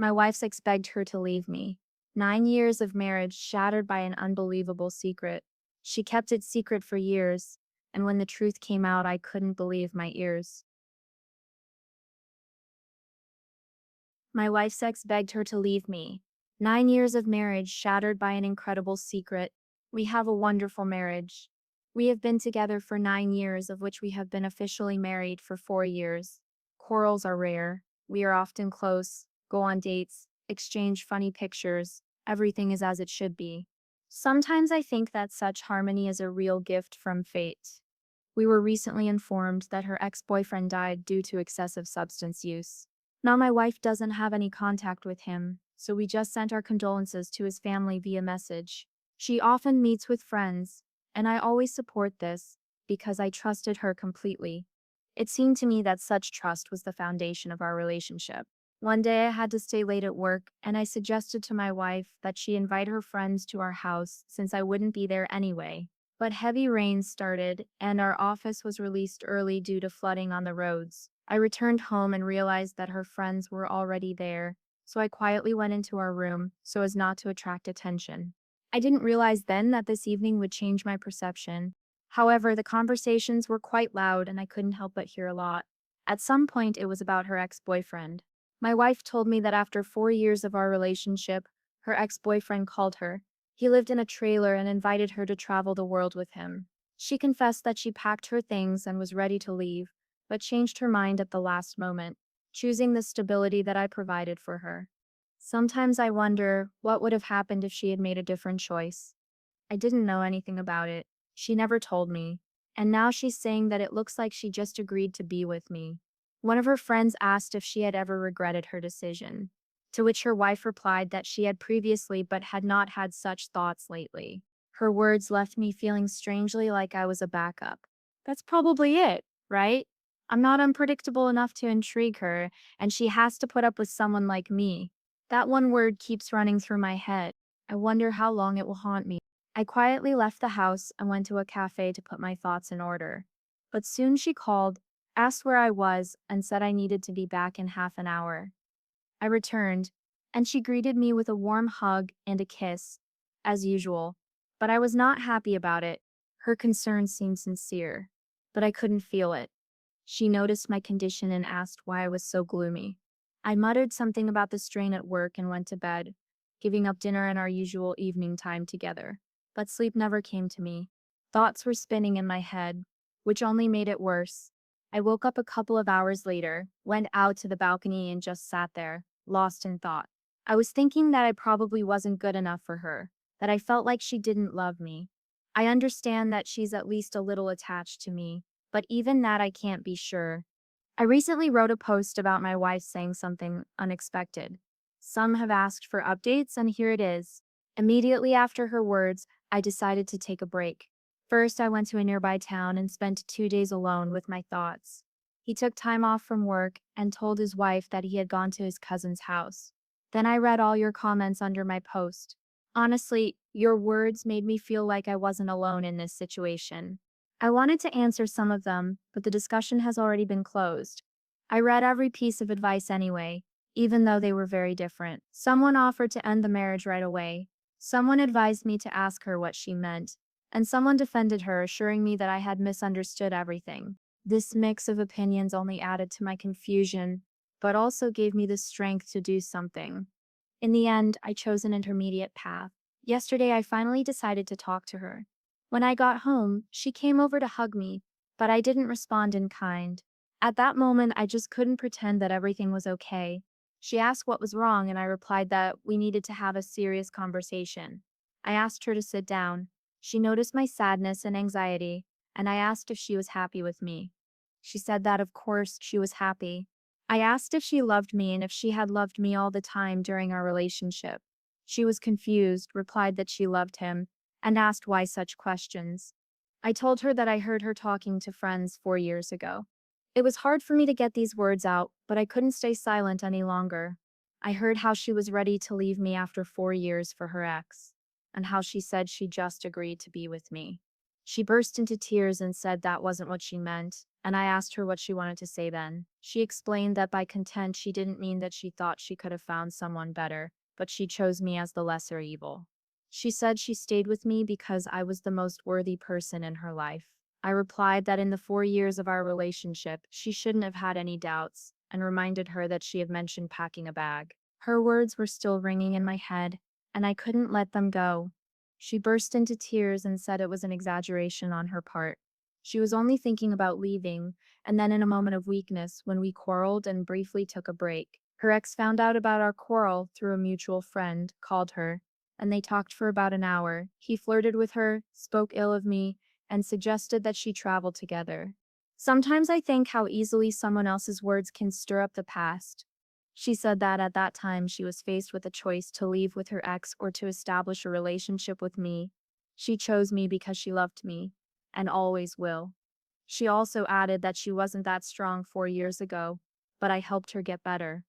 My wife's ex begged her to leave me. 9 years of marriage shattered by an unbelievable secret. She kept it secret for years, and when the truth came out, I couldn't believe my ears. My wife's ex begged her to leave me. 9 years of marriage shattered by an incredible secret. We have a wonderful marriage. We have been together for 9 years, of which we have been officially married for 4 years. Quarrels are rare. We are often close, go on dates, exchange funny pictures. Everything is as it should be. Sometimes I think that such harmony is a real gift from fate. We were recently informed that her ex-boyfriend died due to excessive substance use. Now my wife doesn't have any contact with him, so we just sent our condolences to his family via message. She often meets with friends, and I always support this because I trusted her completely. It seemed to me that such trust was the foundation of our relationship. One day I had to stay late at work, and I suggested to my wife that she invite her friends to our house since I wouldn't be there anyway. But heavy rains started, and our office was released early due to flooding on the roads. I returned home and realized that her friends were already there, so I quietly went into our room so as not to attract attention. I didn't realize then that this evening would change my perception. However, the conversations were quite loud and I couldn't help but hear a lot. At some point, it was about her ex-boyfriend. My wife told me that after 4 years of our relationship, her ex-boyfriend called her. He lived in a trailer and invited her to travel the world with him. She confessed that she packed her things and was ready to leave, but changed her mind at the last moment, choosing the stability that I provided for her. Sometimes I wonder what would have happened if she had made a different choice. I didn't know anything about it. She never told me. And now she's saying that it looks like she just agreed to be with me. One of her friends asked if she had ever regretted her decision, to which her wife replied that she had previously but had not had such thoughts lately. Her words left me feeling strangely like I was a backup. That's probably it, right? I'm not unpredictable enough to intrigue her, and she has to put up with someone like me. That one word keeps running through my head. I wonder how long it will haunt me. I quietly left the house and went to a cafe to put my thoughts in order. But soon she called, asked where I was, and said I needed to be back in half an hour. I returned, and she greeted me with a warm hug and a kiss, as usual. But I was not happy about it. Her concern seemed sincere, but I couldn't feel it. She noticed my condition and asked why I was so gloomy. I muttered something about the strain at work and went to bed, giving up dinner and our usual evening time together. But sleep never came to me. Thoughts were spinning in my head, which only made it worse. I woke up a couple of hours later, went out to the balcony and just sat there, lost in thought. I was thinking that I probably wasn't good enough for her, that I felt like she didn't love me. I understand that she's at least a little attached to me, but even that I can't be sure. I recently wrote a post about my wife saying something unexpected. Some have asked for updates, and here it is. Immediately after her words, I decided to take a break. First, I went to a nearby town and spent 2 days alone with my thoughts. He took time off from work and told his wife that he had gone to his cousin's house. Then I read all your comments under my post. Honestly, your words made me feel like I wasn't alone in this situation. I wanted to answer some of them, but the discussion has already been closed. I read every piece of advice anyway, even though they were very different. Someone offered to end the marriage right away. Someone advised me to ask her what she meant, and someone defended her, assuring me that I had misunderstood everything. This mix of opinions only added to my confusion, but also gave me the strength to do something. In the end, I chose an intermediate path. Yesterday, I finally decided to talk to her. When I got home, she came over to hug me, but I didn't respond in kind. At that moment, I just couldn't pretend that everything was okay. She asked what was wrong, and I replied that we needed to have a serious conversation. I asked her to sit down. She noticed my sadness and anxiety, and I asked if she was happy with me. She said that, of course, she was happy. I asked if she loved me and if she had loved me all the time during our relationship. She was confused, replied that she loved him, and asked why such questions. I told her that I heard her talking to friends 4 years ago. It was hard for me to get these words out, but I couldn't stay silent any longer. I heard how she was ready to leave me after 4 years for her ex, and how she said she just agreed to be with me. She burst into tears and said that wasn't what she meant, and I asked her what she wanted to say then. She explained that by content she didn't mean that she thought she could have found someone better, but she chose me as the lesser evil. She said she stayed with me because I was the most worthy person in her life. I replied that in the 4 years of our relationship, she shouldn't have had any doubts, and reminded her that she had mentioned packing a bag. Her words were still ringing in my head, and I couldn't let them go. She burst into tears and said it was an exaggeration on her part. She was only thinking about leaving, and then in a moment of weakness, when we quarreled and briefly took a break, her ex found out about our quarrel through a mutual friend, called her, and they talked for about an hour. He flirted with her, spoke ill of me, and suggested that she travel together. Sometimes I think how easily someone else's words can stir up the past. She said that at that time she was faced with a choice to leave with her ex or to establish a relationship with me. She chose me because she loved me, and always will. She also added that she wasn't that strong 4 years ago, but I helped her get better.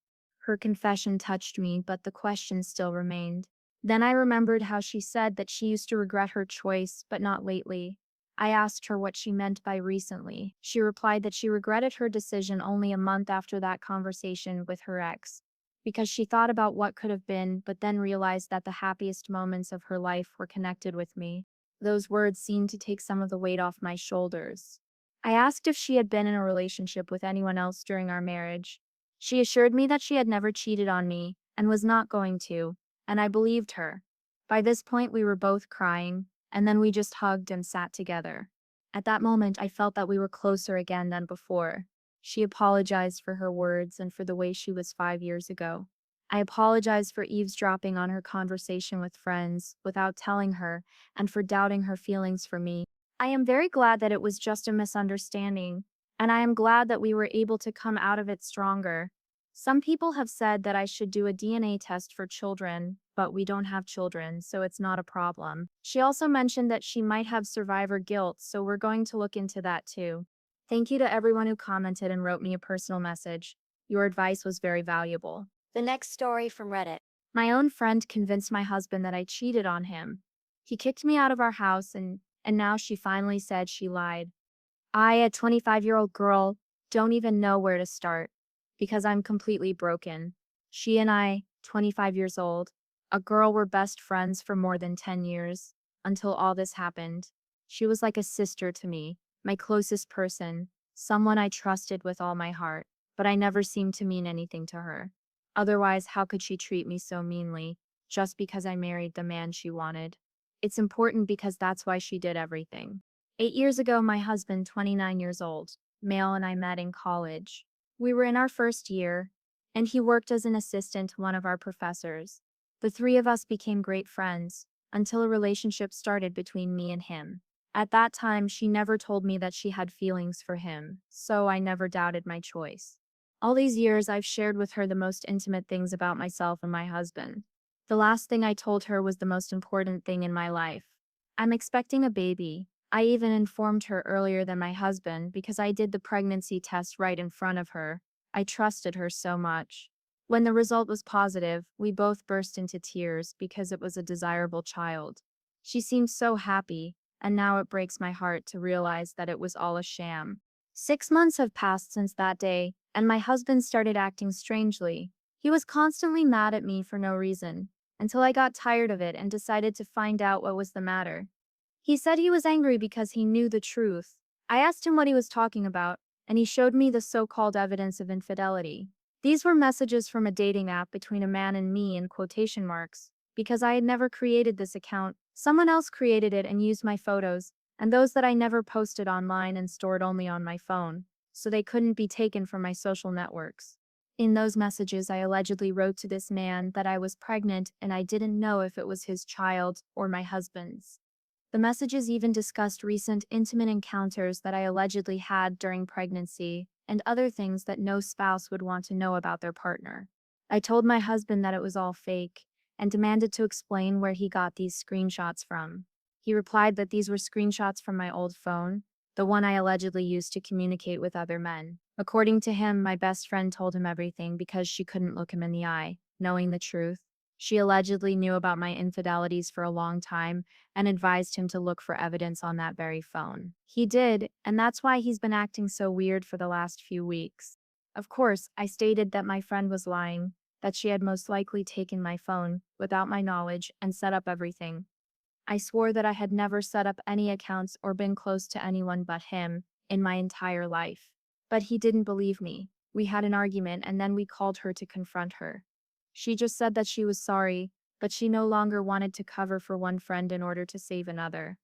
Her confession touched me, but the question still remained. Then I remembered how she said that she used to regret her choice, but not lately. I asked her what she meant by recently. She replied that she regretted her decision only a month after that conversation with her ex, because she thought about what could have been, but then realized that the happiest moments of her life were connected with me. Those words seemed to take some of the weight off my shoulders. I asked if she had been in a relationship with anyone else during our marriage. She assured me that she had never cheated on me and was not going to, and I believed her. By this point, we were both crying, and then we just hugged and sat together. At that moment, I felt that we were closer again than before. She apologized for her words and for the way she was 5 years ago. I apologized for eavesdropping on her conversation with friends without telling her and for doubting her feelings for me. I am very glad that it was just a misunderstanding, and I am glad that we were able to come out of it stronger. Some people have said that I should do a DNA test for children, but we don't have children, so it's not a problem. She also mentioned that she might have survivor guilt, so we're going to look into that too. Thank you to everyone who commented and wrote me a personal message. Your advice was very valuable. The next story from Reddit. My own friend convinced my husband that I cheated on him. He kicked me out of our house, and now she finally said she lied. I, a 25-year-old girl, don't even know where to start because I'm completely broken. She and I, 25 years old, a girl, were best friends for more than 10 years until all this happened. She was like a sister to me, my closest person, someone I trusted with all my heart, but I never seemed to mean anything to her. Otherwise, how could she treat me so meanly just because I married the man she wanted? It's important because that's why she did everything. 8 years ago, my husband, 29 years old, male, and I met in college. We were in our first year, and he worked as an assistant to one of our professors. The three of us became great friends until a relationship started between me and him. At that time, she never told me that she had feelings for him, so I never doubted my choice. All these years, I've shared with her the most intimate things about myself and my husband. The last thing I told her was the most important thing in my life. I'm expecting a baby. I even informed her earlier than my husband because I did the pregnancy test right in front of her. I trusted her so much. When the result was positive, we both burst into tears because it was a desirable child. She seemed so happy, and now it breaks my heart to realize that it was all a sham. 6 months have passed since that day, and my husband started acting strangely. He was constantly mad at me for no reason, until I got tired of it and decided to find out what was the matter. He said he was angry because he knew the truth. I asked him what he was talking about, and he showed me the so-called evidence of infidelity. These were messages from a dating app between a man and me in quotation marks. Because I had never created this account, someone else created it and used my photos, and those that I never posted online and stored only on my phone, so they couldn't be taken from my social networks. In those messages, I allegedly wrote to this man that I was pregnant and I didn't know if it was his child or my husband's. The messages even discussed recent intimate encounters that I allegedly had during pregnancy and other things that no spouse would want to know about their partner. I told my husband that it was all fake and demanded to explain where he got these screenshots from. He replied that these were screenshots from my old phone, the one I allegedly used to communicate with other men. According to him, my best friend told him everything because she couldn't look him in the eye, knowing the truth. She allegedly knew about my infidelities for a long time and advised him to look for evidence on that very phone. He did, and that's why he's been acting so weird for the last few weeks. Of course, I stated that my friend was lying, that she had most likely taken my phone without my knowledge and set up everything. I swore that I had never set up any accounts or been close to anyone but him in my entire life. But he didn't believe me. We had an argument and then we called her to confront her. She just said that she was sorry, but she no longer wanted to cover for one friend in order to save another.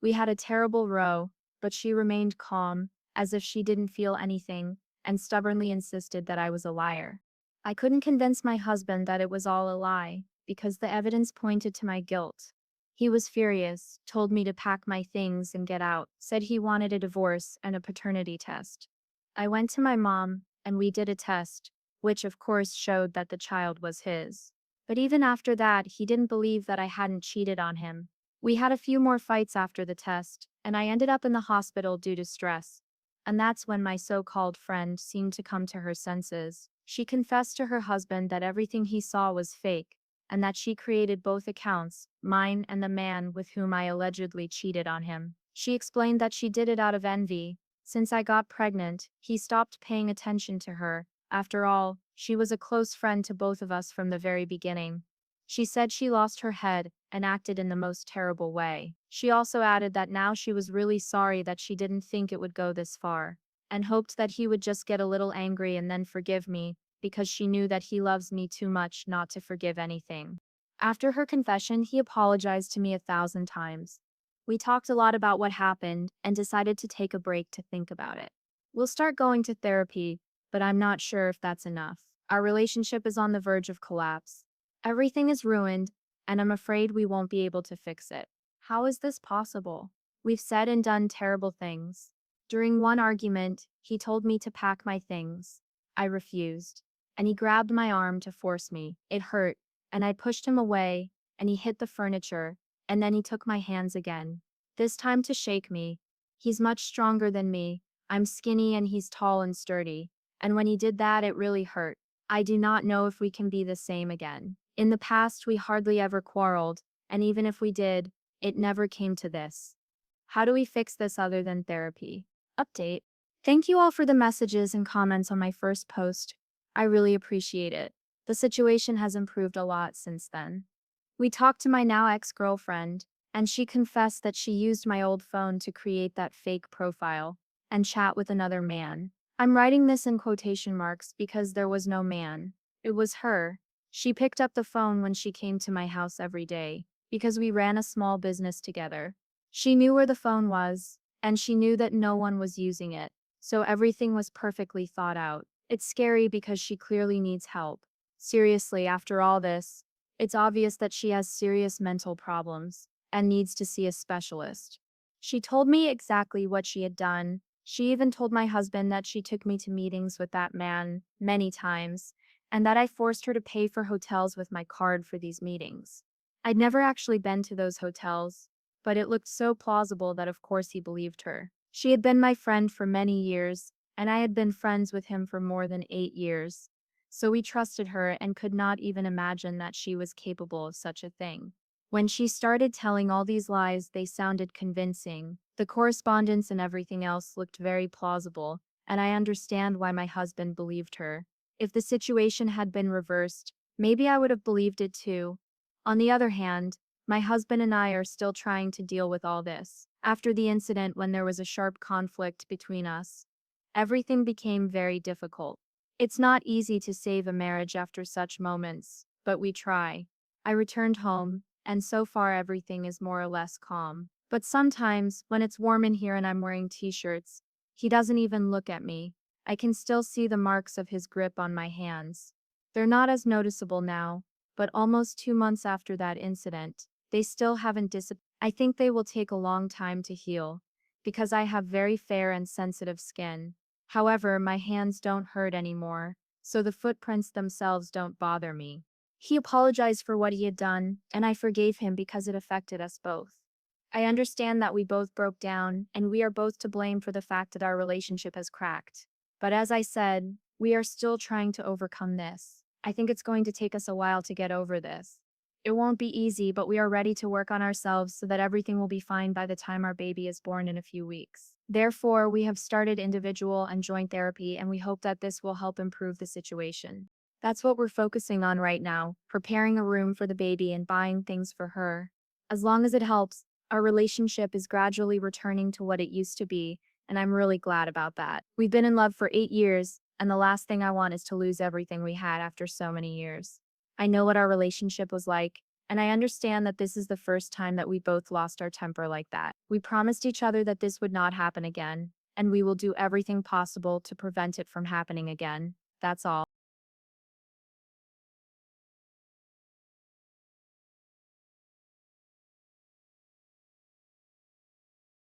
We had a terrible row, but she remained calm, as if she didn't feel anything, and stubbornly insisted that I was a liar. I couldn't convince my husband that it was all a lie, because the evidence pointed to my guilt. He was furious, told me to pack my things and get out, said he wanted a divorce and a paternity test. I went to my mom, and we did a test, which of course showed that the child was his. But even after that, he didn't believe that I hadn't cheated on him. We had a few more fights after the test, and I ended up in the hospital due to stress. And that's when my so-called friend seemed to come to her senses. She confessed to her husband that everything he saw was fake, and that she created both accounts, mine and the man with whom I allegedly cheated on him. She explained that she did it out of envy. Since I got pregnant, he stopped paying attention to her. After all, she was a close friend to both of us from the very beginning. She said she lost her head and acted in the most terrible way. She also added that now she was really sorry that she didn't think it would go this far, and hoped that he would just get a little angry and then forgive me, because she knew that he loves me too much not to forgive anything. After her confession, he apologized to me 1,000 times. We talked a lot about what happened and decided to take a break to think about it. We'll start going to therapy, but I'm not sure if that's enough. Our relationship is on the verge of collapse. Everything is ruined, and I'm afraid we won't be able to fix it. How is this possible? We've said and done terrible things. During one argument, he told me to pack my things. I refused, and he grabbed my arm to force me. It hurt, and I pushed him away, and he hit the furniture, and then he took my hands again, this time to shake me. He's much stronger than me. I'm skinny and he's tall and sturdy, and when he did that, it really hurt. I do not know if we can be the same again. In the past, we hardly ever quarreled, and even if we did, it never came to this. How do we fix this other than therapy? Update. Thank you all for the messages and comments on my first post. I really appreciate it. The situation has improved a lot since then. We talked to my now ex-girlfriend, and she confessed that she used my old phone to create that fake profile and chat with another man. I'm writing this in quotation marks because there was no man. It was her. She picked up the phone when she came to my house every day, because we ran a small business together. She knew where the phone was, and she knew that no one was using it, so everything was perfectly thought out. It's scary because she clearly needs help. Seriously, after all this, it's obvious that she has serious mental problems and needs to see a specialist. She told me exactly what she had done. She even told my husband that she took me to meetings with that man many times, and that I forced her to pay for hotels with my card for these meetings. I'd never actually been to those hotels, but it looked so plausible that of course he believed her. She had been my friend for many years, and I had been friends with him for more than 8 years. So we trusted her and could not even imagine that she was capable of such a thing. When she started telling all these lies, they sounded convincing. The correspondence and everything else looked very plausible, and I understand why my husband believed her. If the situation had been reversed, maybe I would have believed it too. On the other hand, my husband and I are still trying to deal with all this. After the incident when there was a sharp conflict between us, everything became very difficult. It's not easy to save a marriage after such moments, but we try. I returned home, and so far everything is more or less calm. But sometimes, when it's warm in here and I'm wearing t-shirts, he doesn't even look at me. I can still see the marks of his grip on my hands. They're not as noticeable now, but almost 2 months after that incident, they still haven't disappeared. I think they will take a long time to heal, because I have very fair and sensitive skin. However, my hands don't hurt anymore, so the footprints themselves don't bother me. He apologized for what he had done, and I forgave him because it affected us both. I understand that we both broke down, and we are both to blame for the fact that our relationship has cracked. But as I said, we are still trying to overcome this. I think it's going to take us a while to get over this. It won't be easy, but we are ready to work on ourselves so that everything will be fine by the time our baby is born in a few weeks. Therefore, we have started individual and joint therapy, and we hope that this will help improve the situation. That's what we're focusing on right now, preparing a room for the baby and buying things for her. As long as it helps, our relationship is gradually returning to what it used to be, and I'm really glad about that. We've been in love for 8 years, and the last thing I want is to lose everything we had after so many years. I know what our relationship was like, and I understand that this is the first time that we both lost our temper like that. We promised each other that this would not happen again, and we will do everything possible to prevent it from happening again. That's all.